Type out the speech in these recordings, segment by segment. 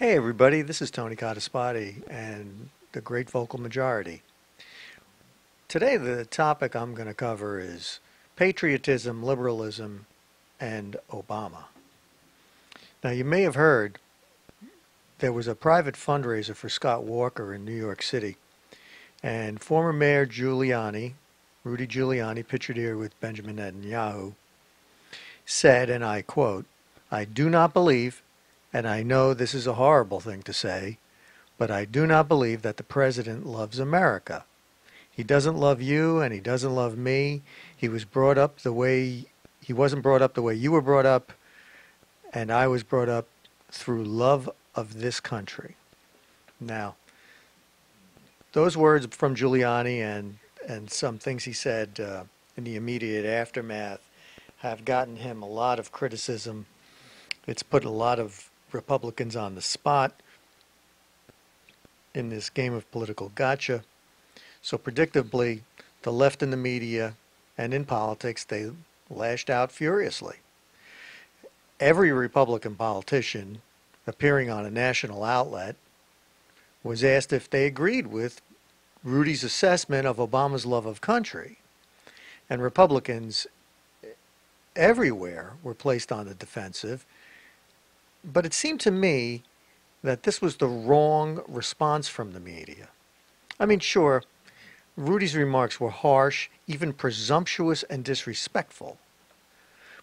Hey everybody, this is Tony Codispoti and the Great Vocal Majority. Today the topic I'm going to cover is patriotism, liberalism, and Obama. Now you may have heard there was a private fundraiser for Scott Walker in New York City, and former Mayor Giuliani, Rudy Giuliani, pictured here with Benjamin Netanyahu, said, and I quote, "I do not believe, and I know this is a horrible thing to say, but I do not believe that the president loves America. He doesn't love you and he doesn't love me. He wasn't brought up the way you were brought up, and I was brought up through love of this country." Now, those words from Giuliani and some things he said in the immediate aftermath have gotten him a lot of criticism. It's put a lot of Republicans on the spot in this game of political gotcha. So predictably, the left in the media and in politics, they lashed out furiously. Every Republican politician appearing on a national outlet was asked if they agreed with Rudy's assessment of Obama's love of country. And Republicans everywhere were placed on the defensive. But it seemed to me that this was the wrong response from the media. I mean, sure, Rudy's remarks were harsh, even presumptuous and disrespectful.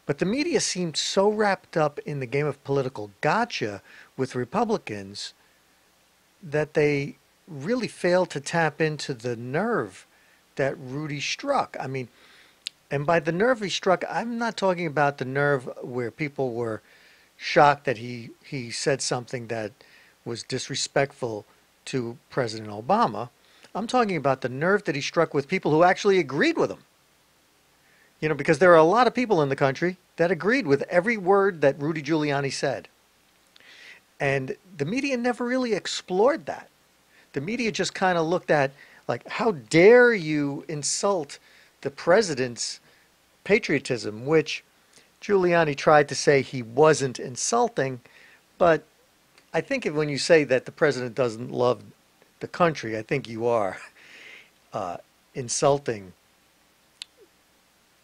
But the media seemed so wrapped up in the game of political gotcha with Republicans that they really failed to tap into the nerve that Rudy struck. I mean, and by the nerve he struck, I'm not talking about the nerve where people were shocked that he said something that was disrespectful to President Obama. I'm talking about the nerve that he struck with people who actually agreed with him. You know, because there are a lot of people in the country that agreed with every word that Rudy Giuliani said. And the media never really explored that. The media just kind of looked at, like, how dare you insult the president's patriotism, which Giuliani tried to say he wasn't insulting. But I think when you say that the president doesn't love the country, I think you are insulting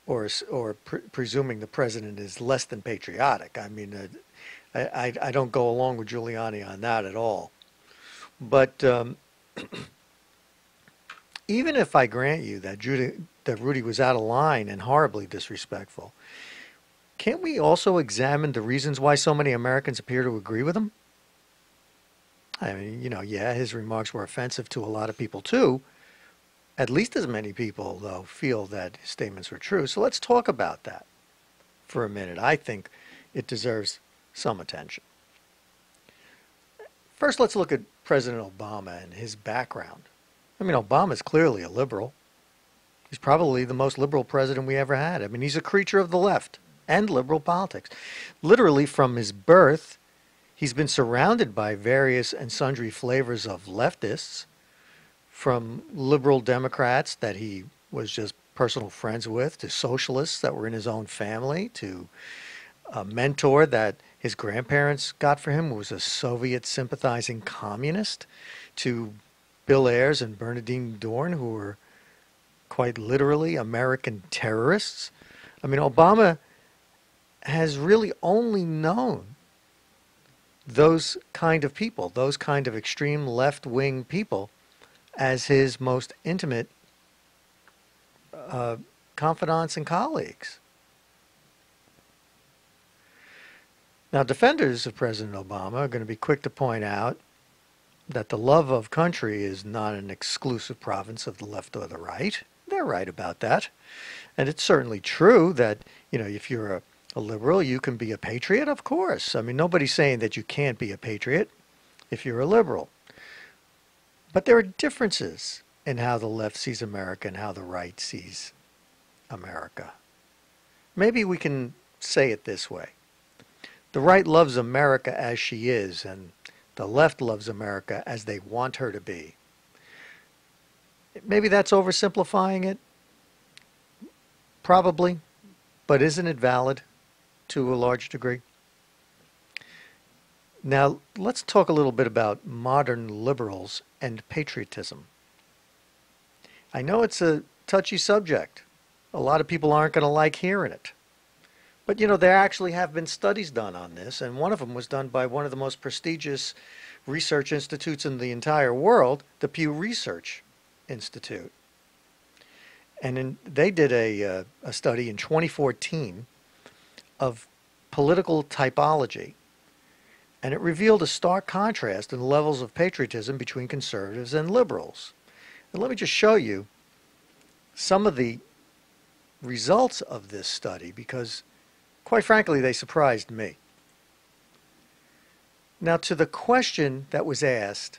or presuming the president is less than patriotic. I mean, I don't go along with Giuliani on that at all. But even if I grant you that Rudy was out of line and horribly disrespectful, can't we also examine the reasons why so many Americans appear to agree with him? I mean, you know, yeah, his remarks were offensive to a lot of people too. At least as many people, though, feel that his statements were true. So let's talk about that for a minute. I think it deserves some attention. First, let's look at President Obama and his background. I mean, Obama is clearly a liberal. He's probably the most liberal president we ever had. I mean, he's a creature of the left and liberal politics. Literally from his birth, he's been surrounded by various and sundry flavors of leftists, from liberal Democrats that he was just personal friends with, to socialists that were in his own family, to a mentor that his grandparents got for him, who was a Soviet sympathizing communist, to Bill Ayers and Bernardine Dorn, who were quite literally American terrorists. I mean, Obama has really only known those kind of people, those kind of extreme left-wing people, as his most intimate confidants and colleagues. Now, defenders of President Obama are going to be quick to point out that the love of country is not an exclusive province of the left or the right. They're right about that. And it's certainly true that, you know, if you're a liberal, you can be a patriot, of course. I mean, nobody's saying that you can't be a patriot if you're a liberal. But there are differences in how the left sees America and how the right sees America. Maybe we can say it this way. The right loves America as she is, and the left loves America as they want her to be. Maybe that's oversimplifying it. Probably. But isn't it valid to a large degree? Now, let's talk a little bit about modern liberals and patriotism. I know it's a touchy subject. A lot of people aren't going to like hearing it. But there actually have been studies done on this, and one of them was done by one of the most prestigious research institutes in the entire world, the Pew Research Institute. And they did a study in 2014 of political typology, and it revealed a stark contrast in the levels of patriotism between conservatives and liberals. And let me just show you some of the results of this study, because quite frankly, they surprised me. Now, to the question that was asked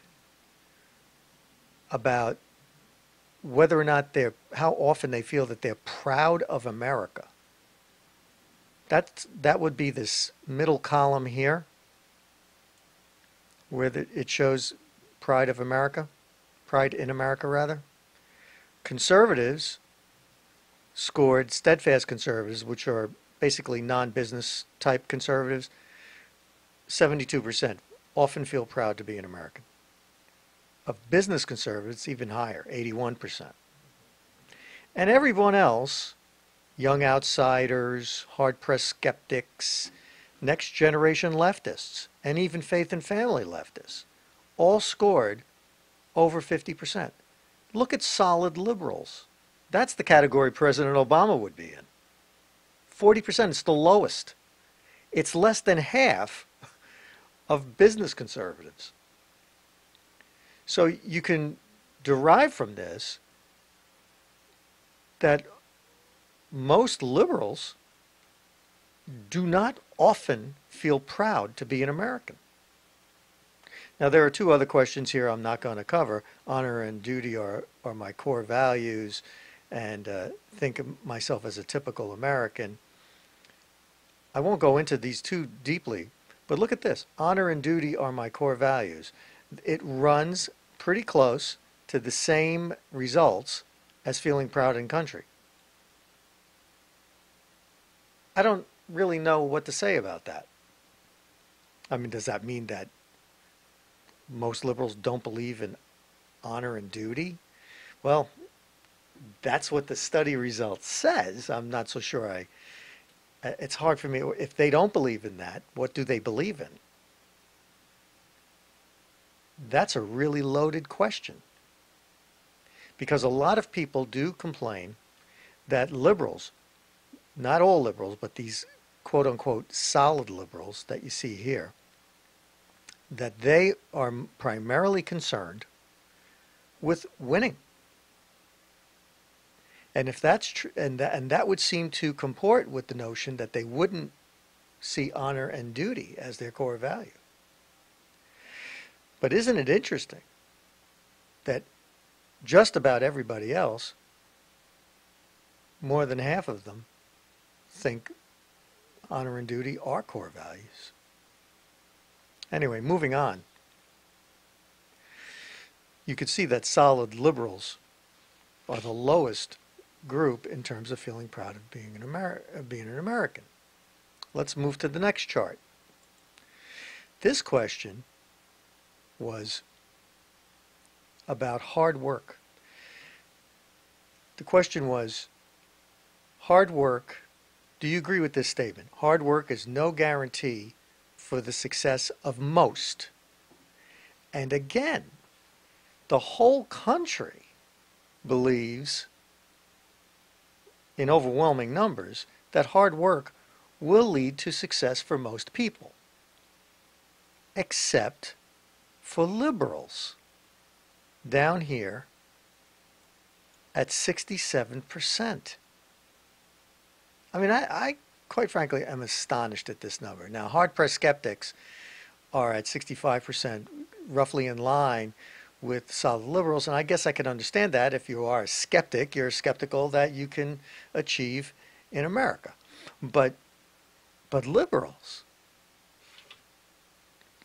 about whether or not how often they feel that they're proud of America, that would be this middle column here, where it shows pride of America, pride in America rather. Conservatives scored, steadfast conservatives, which are basically non-business type conservatives, 72% often feel proud to be an American. Of business conservatives, even higher, 81%. And everyone else, young outsiders, hard-pressed skeptics, next-generation leftists, and even faith and family leftists, all scored over 50%. Look at solid liberals. That's the category President Obama would be in. 40% is the lowest. It's less than half of business conservatives. So you can derive from this that most liberals do not often feel proud to be an American. Now, there are two other questions here I'm not going to cover. Honor and duty are my core values, and think of myself as a typical American. I won't go into these too deeply, but look at this. Honor and duty are my core values. It runs pretty close to the same results as feeling proud in country. I don't really know what to say about that. I mean, does that mean that most liberals don't believe in honor and duty? Well, that's what the study result says. I'm not so sure it's hard for me. If they don't believe in that, what do they believe in? That's a really loaded question. Because a lot of people do complain that liberals, not all liberals, but these quote-unquote solid liberals that you see here, that they are primarily concerned with winning. And if that's true, and that would seem to comport with the notion that they wouldn't see honor and duty as their core value. But isn't it interesting that just about everybody else, more than half of them, think honor and duty are core values? Anyway, moving on. You could see that solid liberals are the lowest group in terms of feeling proud of being an American. Let's move to the next chart. This question was about hard work. The question was, hard work, do you agree with this statement? Hard work is no guarantee for the success of most. And again, the whole country believes, in overwhelming numbers, that hard work will lead to success for most people, except for liberals, down here at 67%. I mean, I quite frankly am astonished at this number. Now, hard-pressed skeptics are at 65%, roughly in line with solid liberals, and I guess I can understand that. If you are a skeptic, you're skeptical that you can achieve in America. But liberals,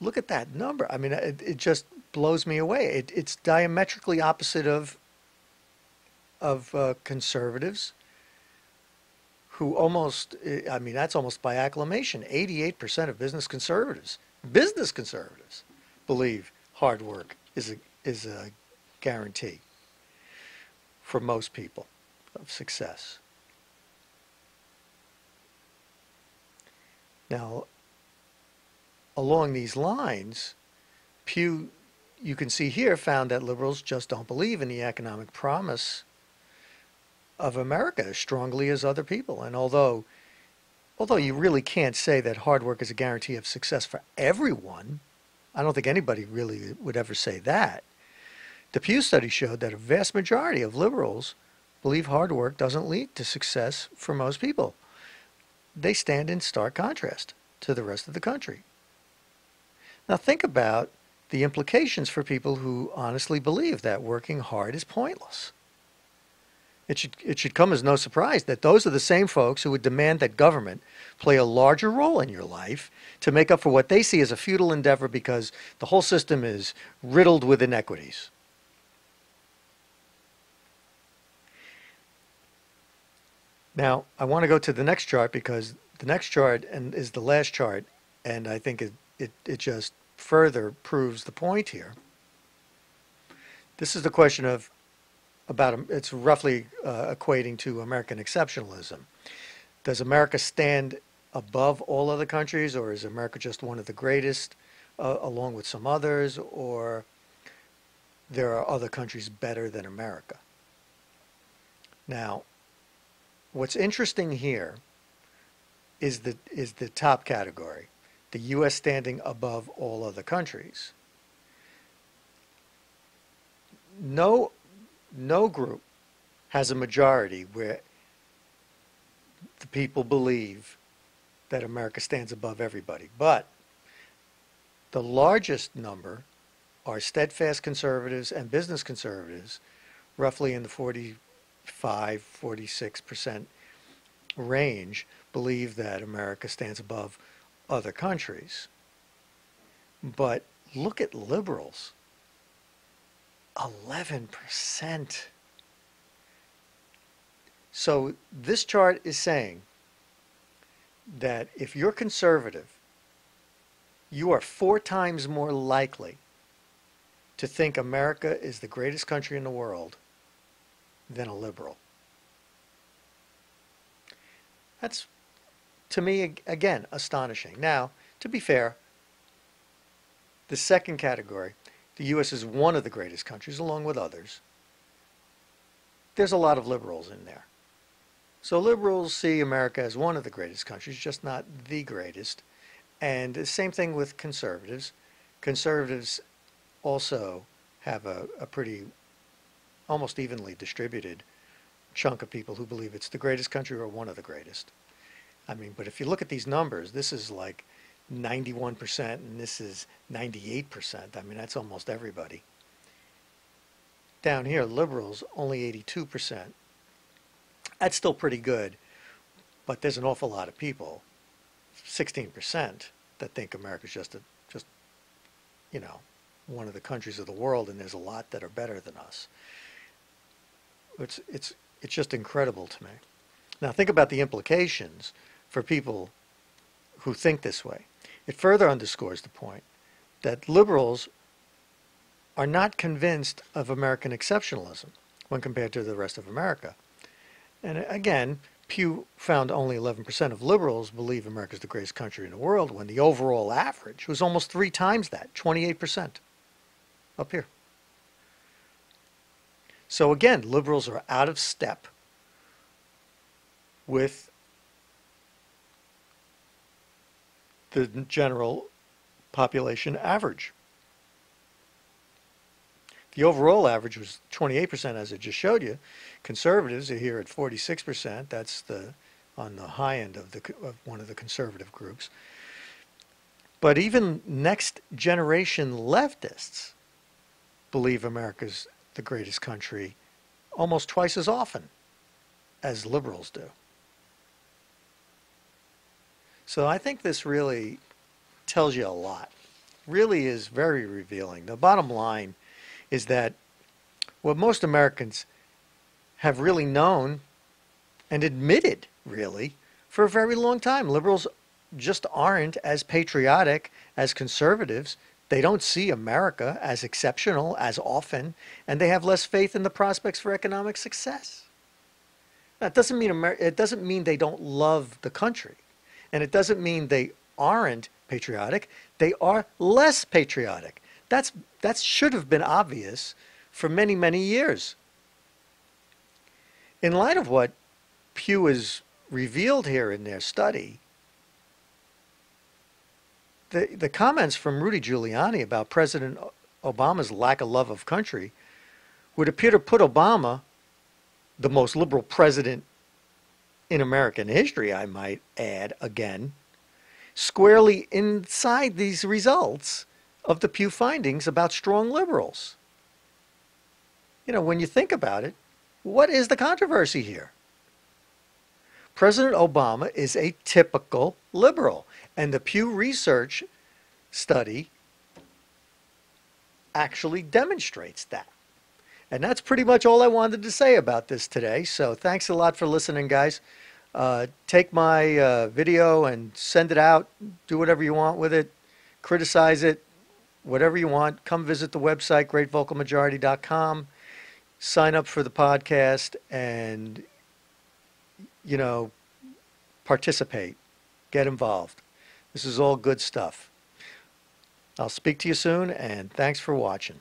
look at that number. I mean, it just blows me away. It's diametrically opposite of conservatives, who almost, I mean, that's almost by acclamation. 88% of business conservatives Business conservatives believe hard work is a guarantee for most people of success. Now, along these lines, Pew, you can see here, found that liberals just don't believe in the economic promise of America as strongly as other people. And although you really can't say that hard work is a guarantee of success for everyone, I don't think anybody really would ever say that. The Pew study showed that a vast majority of liberals believe hard work doesn't lead to success for most people. They stand in stark contrast to the rest of the country. Now think about the implications for people who honestly believe that working hard is pointless. It should come as no surprise that those are the same folks who would demand that government play a larger role in your life to make up for what they see as a futile endeavor because the whole system is riddled with inequities. Now, I want to go to the next chart because the next chart is the last chart, and I think it just further proves the point here. This is the question of it's roughly equating to American exceptionalism. Does America stand above all other countries, or is America just one of the greatest along with some others, or there are other countries better than America? Now, what's interesting here is the top category, the U.S. standing above all other countries. No group has a majority where the people believe that America stands above everybody. But the largest number are steadfast conservatives and business conservatives, roughly in the 45–46% range, believe that America stands above other countries. But look at liberals. 11%. So this chart is saying that if you're conservative, you are 4 times more likely to think America is the greatest country in the world than a liberal. That's, to me, again, astonishing. Now, to be fair, the second category, the U.S. is one of the greatest countries, along with others. There's a lot of liberals in there. So liberals see America as one of the greatest countries, just not the greatest. And the same thing with conservatives. Conservatives also have a pretty almost evenly distributed chunk of people who believe it's the greatest country or one of the greatest. I mean, but if you look at these numbers, this is like 91% and this is 98%. I mean, that's almost everybody. Down here, liberals, only 82%. That's still pretty good, but there's an awful lot of people, 16%, that think America's just one of the countries of the world, and there's a lot that are better than us. It's just incredible to me. Now think about the implications for people who think this way. It further underscores the point that liberals are not convinced of American exceptionalism when compared to the rest of America. And again, Pew found only 11% of liberals believe America is the greatest country in the world, when the overall average was almost 3 times that, 28%, up here. So again, liberals are out of step with the general population average. The overall average was 28%, as I just showed you. Conservatives are here at 46%. That's on the high end of one of the conservative groups. But even next generation leftists believe America's the greatest country almost twice as often as liberals do. So I think this really tells you a lot. Really is very revealing. The bottom line is that what most Americans have really known and admitted, really, for a very long time. Liberals just aren't as patriotic as conservatives. They don't see America as exceptional as often, and they have less faith in the prospects for economic success. That doesn't mean it doesn't mean they don't love the country, and it doesn't mean they aren't patriotic. They are less patriotic. That should have been obvious for many, many years. In light of what Pew has revealed here in their study, the comments from Rudy Giuliani about President Obama's lack of love of country would appear to put Obama, the most liberal president in American history, I might add again, squarely inside these results of the Pew findings about strong liberals. You know, when you think about it, what is the controversy here? President Obama is a typical liberal, and the Pew Research study actually demonstrates that. And that's pretty much all I wanted to say about this today. So thanks a lot for listening, guys. Take my video and send it out. Do whatever you want with it. Criticize it. Whatever you want. Come visit the website, greatvocalmajority.com. Sign up for the podcast and, you know, participate. Get involved. This is all good stuff. I'll speak to you soon, and thanks for watching.